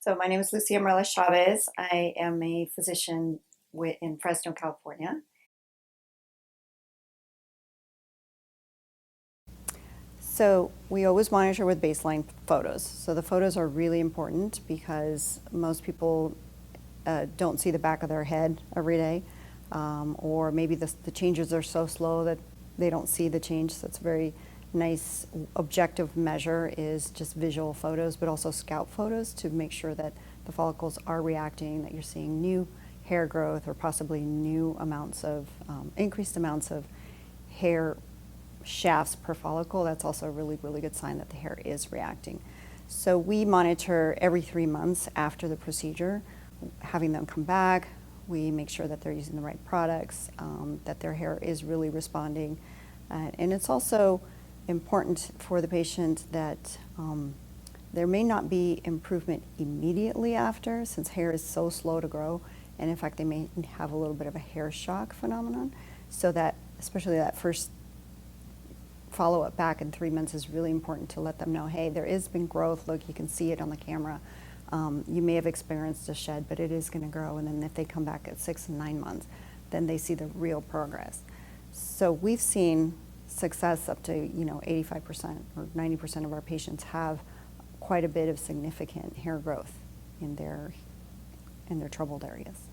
So my name is Lucia Chavez. I am a physician in Fresno, California. So we always monitor with baseline photos. So the photos are really important because most people don't see the back of their head every day, or maybe the changes are so slow that they don't see the change. So it's a very nice objective measure is just visual photos, but also scalp photos to make sure that the follicles are reacting, that you're seeing new hair growth or possibly new amounts of, increased amounts of hair shafts per follicle. That's also a really, really good sign that the hair is reacting. So we monitor every 3 months after the procedure, having them come back. We make sure that they're using the right products, that their hair is really responding. And it's also important for the patient that there may not be improvement immediately after, since hair is so slow to grow. And in fact, they may have a little bit of a hair shock phenomenon. So that, especially that first follow-up back in 3 months is really important to let them know, hey, there has been growth. Look, you can see it on the camera. You may have experienced a shed, but it is going to grow. And then if they come back at 6 and 9 months, then they see the real progress. So we've seen success up to 85% or 90% of our patients have quite a bit of significant hair growth in their troubled areas.